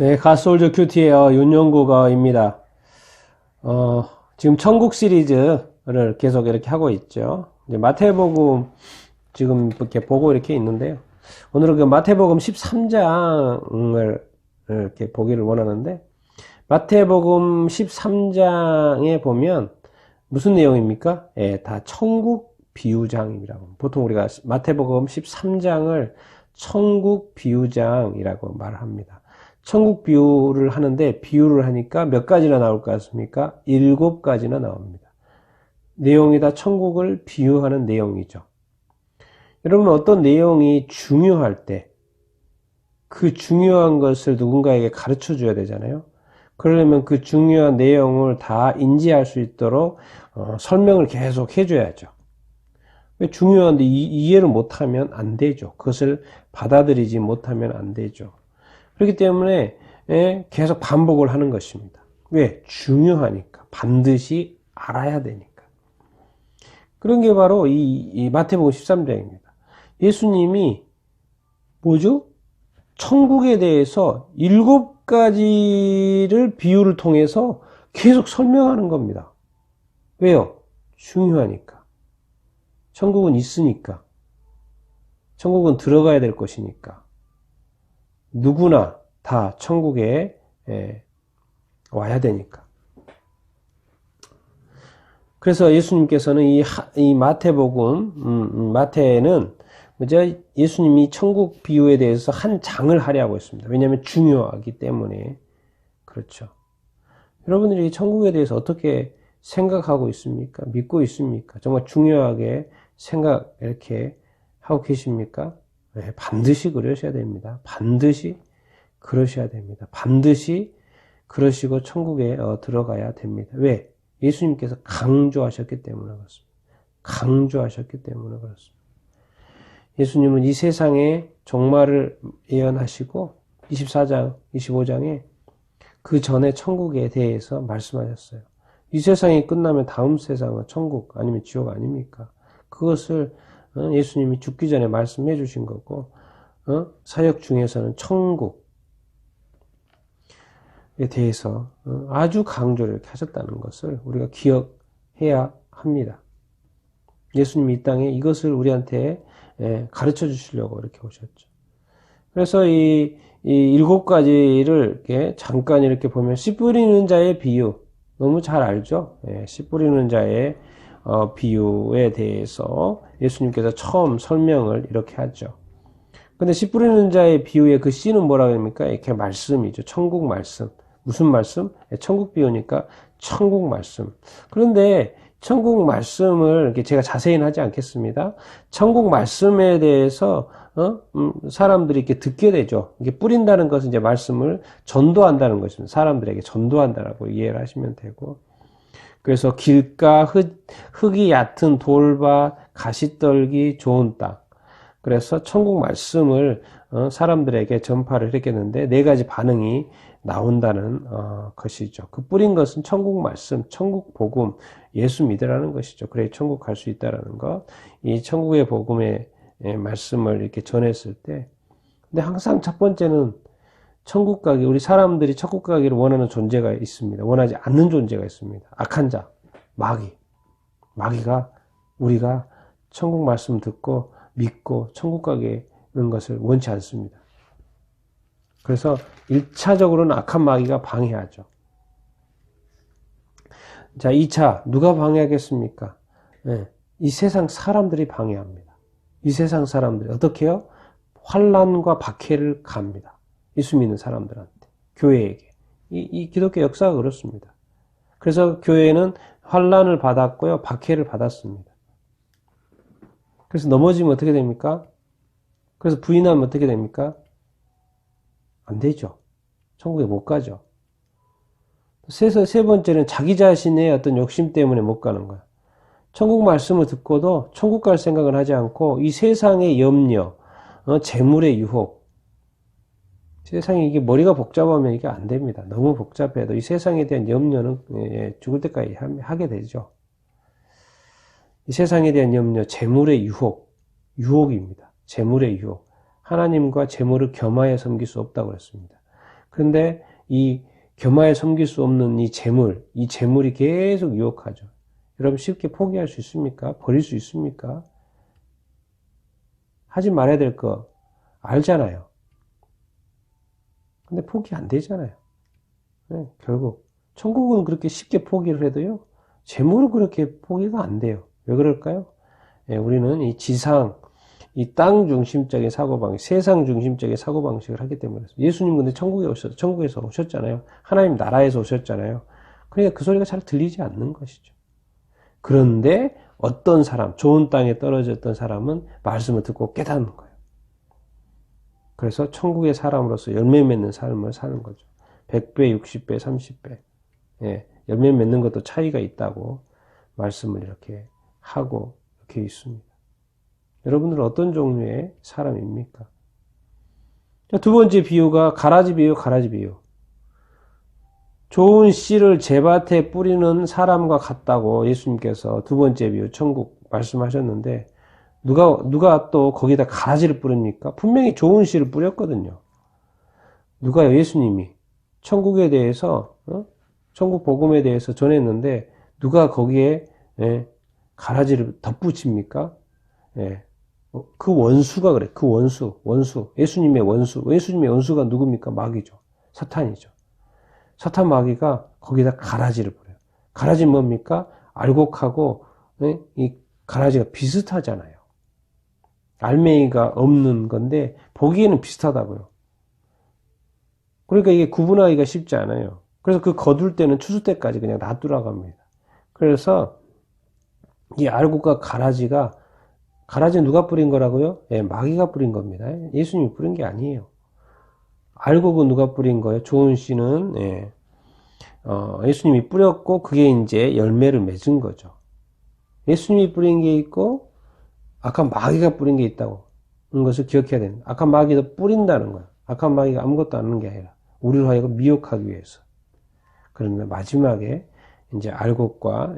네, 갓솔즈 큐티의 윤용국입니다. 지금 천국 시리즈를 계속 이렇게 하고 있죠. 이제 마태복음 지금 이렇게 보고 이렇게 있는데요. 오늘은 그 마태복음 13장을 이렇게 보기를 원하는데, 마태복음 13장에 보면 무슨 내용입니까? 예, 다 천국 비유장이라고. 보통 우리가 마태복음 13장을 천국 비유장이라고 말합니다. 천국 비유를 하는데, 비유를 하니까 몇 가지나 나올 것 같습니까? 7가지나 나옵니다. 내용이 다 천국을 비유하는 내용이죠. 여러분, 어떤 내용이 중요할 때 그 중요한 것을 누군가에게 가르쳐 줘야 되잖아요. 그러려면 그 중요한 내용을 다 인지할 수 있도록 설명을 계속 해줘야죠. 중요한데 이해를 못하면 안 되죠. 그것을 받아들이지 못하면 안 되죠. 그렇기 때문에 계속 반복을 하는 것입니다. 왜? 중요하니까. 반드시 알아야 되니까. 그런 게 바로 이 마태복음 13장입니다. 예수님이 뭐죠? 천국에 대해서 7가지를 비유를 통해서 계속 설명하는 겁니다. 왜요? 중요하니까. 천국은 있으니까. 천국은 들어가야 될 것이니까. 누구나 다 천국에 와야 되니까. 그래서 예수님께서는 이 마태복음, 마태는 예수님이 천국 비유에 대해서 한 장을 하려고 했습니다. 왜냐하면 중요하기 때문에. 그렇죠. 여러분들이 천국에 대해서 어떻게 생각하고 있습니까? 믿고 있습니까? 정말 중요하게 이렇게 하고 계십니까? 네, 반드시 그러셔야 됩니다. 반드시 그러셔야 됩니다. 반드시 그러시고 천국에 들어가야 됩니다. 왜? 예수님께서 강조하셨기 때문에 그렇습니다. 강조하셨기 때문에 그렇습니다. 예수님은 이 세상에 종말을 예언하시고 24장, 25장에 그 전에 천국에 대해서 말씀하셨어요. 이 세상이 끝나면 다음 세상은 천국 아니면 지옥 아닙니까? 그것을 예수님이 죽기 전에 말씀해 주신 거고, 사역 중에서는 천국에 대해서 아주 강조를 이렇게 하셨다는 것을 우리가 기억해야 합니다. 예수님이 이 땅에 이것을 우리한테 가르쳐 주시려고 이렇게 오셨죠. 그래서 이 7가지를 이렇게 잠깐 이렇게 보면, 씨 뿌리는 자의 비유. 너무 잘 알죠? 씨 뿌리는 자의 비유에 대해서 예수님께서 처음 설명을 이렇게 하죠. 근데 씨 뿌리는 자의 비유의 그 씨는 뭐라고 합니까? 이렇게 말씀이죠. 천국 말씀. 무슨 말씀? 천국 비유니까 천국 말씀. 그런데 천국 말씀을 이렇게 제가 자세히는 하지 않겠습니다. 천국 말씀에 대해서 사람들이 이렇게 듣게 되죠. 이게 뿌린다는 것은 이제 말씀을 전도한다는 것입니다. 사람들에게 전도한다라고 이해를 하시면 되고. 그래서 길가, 흙이 얕은 돌밭, 가시떨기 좋은 땅. 그래서 천국 말씀을 사람들에게 전파를 했겠는데 4가지 반응이 나온다는 것이죠. 그 뿌린 것은 천국 말씀, 천국 복음, 예수 믿으라는 것이죠. 그래 천국 갈 수 있다라는 것. 이 천국의 복음의 말씀을 이렇게 전했을 때, 근데 항상 첫 번째는 천국 가기, 우리 사람들이 천국 가기를 원하는 존재가 있습니다. 원하지 않는 존재가 있습니다. 악한 자, 마귀가 우리가 천국 말씀 듣고 믿고 천국 가게 하는 것을 원치 않습니다. 그래서 1차적으로는 악한 마귀가 방해하죠. 자, 2차, 누가 방해하겠습니까? 이 세상 사람들이 방해합니다. 이 세상 사람들이 어떻게 해요? 환난과 박해를 갑니다. 예수 믿는 사람들한테, 교회에게. 이 기독교 역사가 그렇습니다. 그래서 교회는 환난을 받았고요, 박해를 받았습니다. 그래서 넘어지면 어떻게 됩니까? 그래서 부인하면 어떻게 됩니까? 안 되죠. 천국에 못 가죠. 세 번째는 자기 자신의 어떤 욕심 때문에 못 가는 거야. 천국 말씀을 듣고도 천국 갈 생각을 하지 않고 이 세상의 염려, 재물의 유혹. 세상에 이게 머리가 복잡하면 이게 안 됩니다. 너무 복잡해도 이 세상에 대한 염려는 죽을 때까지 하게 되죠. 이 세상에 대한 염려, 재물의 유혹입니다. 재물의 유혹. 하나님과 재물을 겸하여 섬길 수 없다고 했습니다. 그런데 이 겸하에 섬길 수 없는 이 재물이 계속 유혹하죠. 여러분 쉽게 포기할 수 있습니까? 버릴 수 있습니까? 하지 말아야 될 거 알잖아요. 근데 포기 안 되잖아요. 네, 결국 천국은 그렇게 쉽게 포기를 해도요. 재물은 그렇게 포기가 안 돼요. 왜 그럴까요? 네, 우리는 이 지상, 이 땅 중심적인 사고방식, 세상 중심적인 사고방식을 하기 때문에. 예수님 근데 천국에서 오셨잖아요. 하나님 나라에서 오셨잖아요. 그러니까 그 소리가 잘 들리지 않는 것이죠. 그런데 어떤 사람, 좋은 땅에 떨어졌던 사람은 말씀을 듣고 깨닫는 거예요. 그래서 천국의 사람으로서 열매 맺는 삶을 사는 거죠. 100배, 60배, 30배. 예, 열매 맺는 것도 차이가 있다고 말씀을 이렇게 하고 이렇게 있습니다. 여러분들은 어떤 종류의 사람입니까? 두 번째 비유가 가라지 비유. 좋은 씨를 제밭에 뿌리는 사람과 같다고 예수님께서 두 번째 비유, 천국 말씀하셨는데, 누가 또 거기다 가라지를 뿌립니까? 분명히 좋은 씨를 뿌렸거든요. 누가요? 예수님이. 천국에 대해서, 천국 복음에 대해서 전했는데, 누가 거기에, 가라지를 덧붙입니까? 예. 그 원수가 그래. 그 원수. 예수님의 원수가 누굽니까? 마귀죠. 사탄이죠. 사탄 마귀가 거기다 가라지를 뿌려요. 가라지는 뭡니까? 알곡하고, 이 가라지가 비슷하잖아요. 알맹이가 없는 건데, 보기에는 비슷하다고요. 그러니까 이게 구분하기가 쉽지 않아요. 그래서 그 거둘 때는 추수 때까지 그냥 놔두라고 합니다. 그래서 이 알곡과 가라지는 누가 뿌린 거라고요? 예, 마귀가 뿌린 겁니다. 예수님이 뿌린 게 아니에요. 알곡은 누가 뿌린 거예요? 좋은 씨는, 예수님이 뿌렸고, 그게 이제 열매를 맺은 거죠. 예수님이 뿌린 게 있고, 악한 마귀가 뿌린 게 있다고. 그런 것을 기억해야 됩니다. 악한 마귀도 뿌린다는 거예요. 악한 마귀가 아무것도 안 하는 게 아니라, 우리를 하여금 미혹하기 위해서. 그런데 마지막에, 이제 알곡과,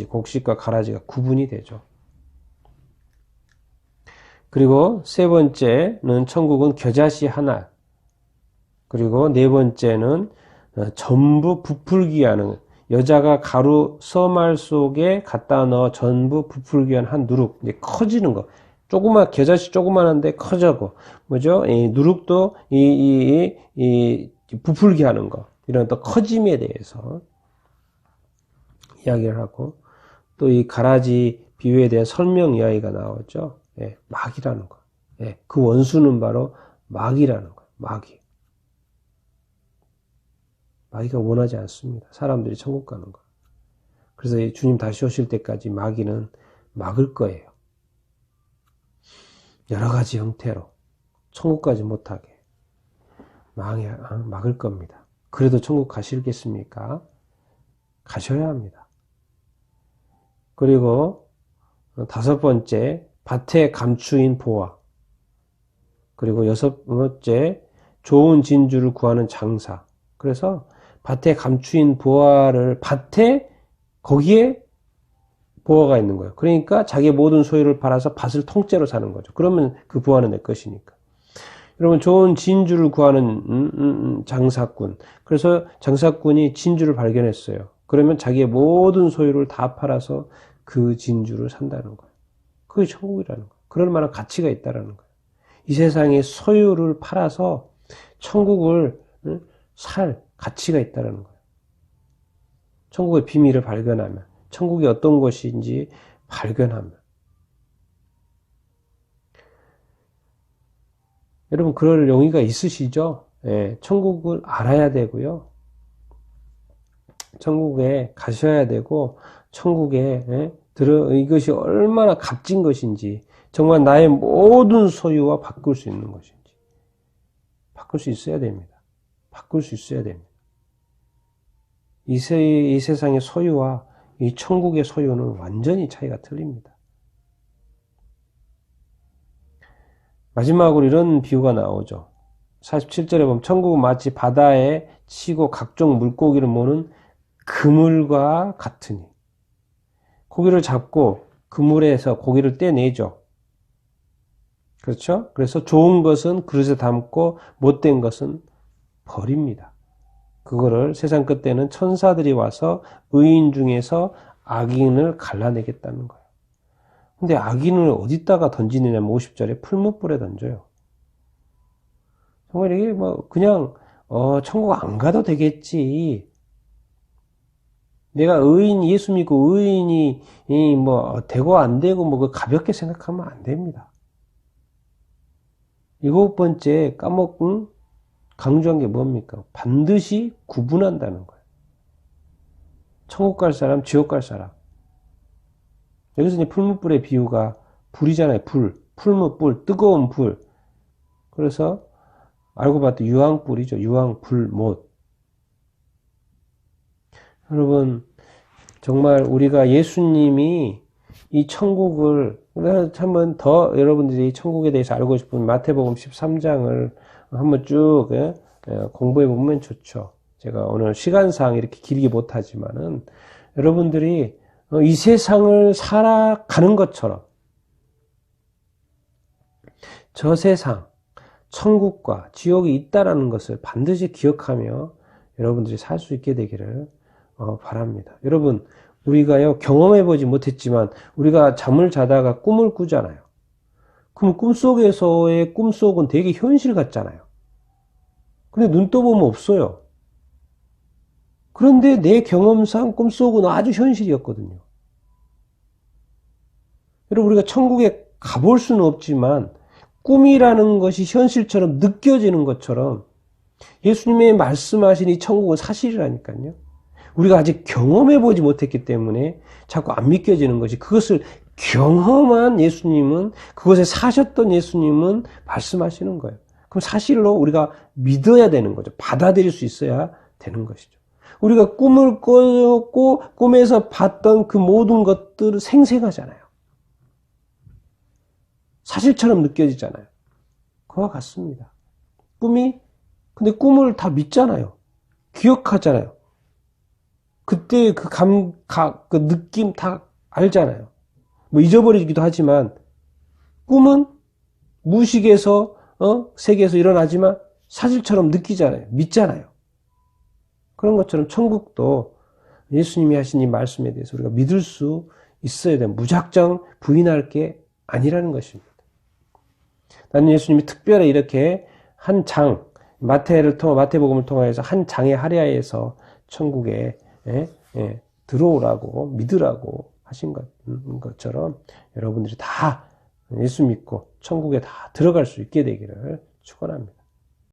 곡식과 가라지가 구분이 되죠. 그리고 세 번째는 천국은 겨자씨 하나. 그리고 네 번째는 전부 부풀기 하는, 여자가 가루 서말 속에 갖다 넣어 전부 부풀기 한 한 누룩. 이제 커지는 거. 겨자씨 조그만한데 커져고. 뭐죠? 이 누룩도 부풀기 하는 거. 이런 또 커짐에 대해서 이야기를 하고, 또 이 가라지 비유에 대한 설명 이야기가 나오죠. 예, 마귀라는 거. 예, 그 원수는 바로 마귀라는 거예요. 마귀가 원하지 않습니다. 사람들이 천국 가는 거. 그래서 주님 다시 오실 때까지 마귀는 막을 거예요. 여러 가지 형태로 천국까지 못하게 막을 겁니다. 그래도 천국 가시겠습니까? 가셔야 합니다. 그리고 다섯 번째, 밭에 감추인 보화. 그리고 여섯 번째, 좋은 진주를 구하는 장사. 그래서 밭에 감추인 보화를, 거기에 보화가 있는 거예요. 그러니까 자기의 모든 소유를 팔아서 밭을 통째로 사는 거죠. 그러면 그 보화는 내 것이니까. 여러분, 좋은 진주를 구하는 장사꾼. 그래서 장사꾼이 진주를 발견했어요. 그러면 자기의 모든 소유를 다 팔아서 그 진주를 산다는 거예요. 그게 천국이라는 거예요. 그럴 만한 가치가 있다는 거예요. 이 세상의 소유를 팔아서 천국을 살 가치가 있다는 거예요. 천국의 비밀을 발견하면, 천국이 어떤 것인지 발견하면. 여러분, 그럴 용의가 있으시죠? 예, 천국을 알아야 되고요. 천국에 가셔야 되고, 천국에 이것이 얼마나 값진 것인지, 정말 나의 모든 소유와 바꿀 수 있는 것인지 바꿀 수 있어야 됩니다. 이 세상의 소유와 이 천국의 소유는 완전히 차이가 틀립니다. 마지막으로 이런 비유가 나오죠. 47절에 보면 천국은 마치 바다에 치고 각종 물고기를 모는 그물과 같으니, 고기를 잡고 그물에서 고기를 떼내죠. 그렇죠? 그래서 좋은 것은 그릇에 담고 못된 것은 버립니다. 그거를 세상 끝때는 천사들이 와서 의인 중에서 악인을 갈라내겠다는 거예요. 근데 악인을 어디다가 던지느냐면 50절에 풀무불에 던져요. 정말 이게 뭐 그냥 천국 안 가도 되겠지. 내가 의인 예수 믿고 의인이 뭐 되고 안 되고 뭐 그 가볍게 생각하면 안 됩니다. 7번째 까먹은 강조한 게 뭡니까? 반드시 구분한다는 거예요. 천국 갈 사람, 지옥 갈 사람. 여기서 이제 풀무불의 비유가 불이잖아요. 불, 풀무불, 뜨거운 불. 그래서 알고 봤더니 유황불이죠. 유황불못. 여러분, 정말 우리가 예수님이 이 천국을 한번 더 여러분들이 이 천국에 대해서 알고 싶으면 마태복음 13장을 한번 쭉 공부해 보면 좋죠. 제가 오늘 시간상 이렇게 길게 못하지만은 여러분들이 이 세상을 살아가는 것처럼 저 세상, 천국과 지옥이 있다라는 것을 반드시 기억하며 여러분들이 살 수 있게 되기를 바랍니다. 여러분, 우리가요, 경험해보지 못했지만, 우리가 잠을 자다가 꿈을 꾸잖아요. 그럼 꿈속에서의 꿈속은 되게 현실 같잖아요. 근데 눈 떠보면 없어요. 그런데 내 경험상 꿈속은 아주 현실이었거든요. 여러분, 우리가 천국에 가볼 수는 없지만, 꿈이라는 것이 현실처럼 느껴지는 것처럼, 예수님의 말씀하신 이 천국은 사실이라니까요. 우리가 아직 경험해보지 못했기 때문에 자꾸 안 믿겨지는 것이, 그것을 경험한 예수님은, 그것에 사셨던 예수님은 말씀하시는 거예요. 그럼 사실로 우리가 믿어야 되는 거죠. 받아들일 수 있어야 되는 것이죠. 우리가 꿈을 꿨고 꿈에서 봤던 그 모든 것들은 생생하잖아요. 사실처럼 느껴지잖아요. 그와 같습니다. 근데 꿈을 다 믿잖아요. 기억하잖아요. 그때 그 감각, 그 느낌 다 알잖아요. 뭐 잊어버리기도 하지만, 꿈은 무의식에서, 세계에서 일어나지만 사실처럼 느끼잖아요. 믿잖아요. 그런 것처럼 천국도 예수님이 하신 이 말씀에 대해서 우리가 믿을 수 있어야 돼요. 무작정 부인할 게 아니라는 것입니다. 나는 예수님이 특별히 이렇게 한 장, 마태복음을 통해서 한 장의 할애하에서 천국에 들어오라고 믿으라고 하신 것처럼 여러분들이 다 예수 믿고 천국에 다 들어갈 수 있게 되기를 축원합니다.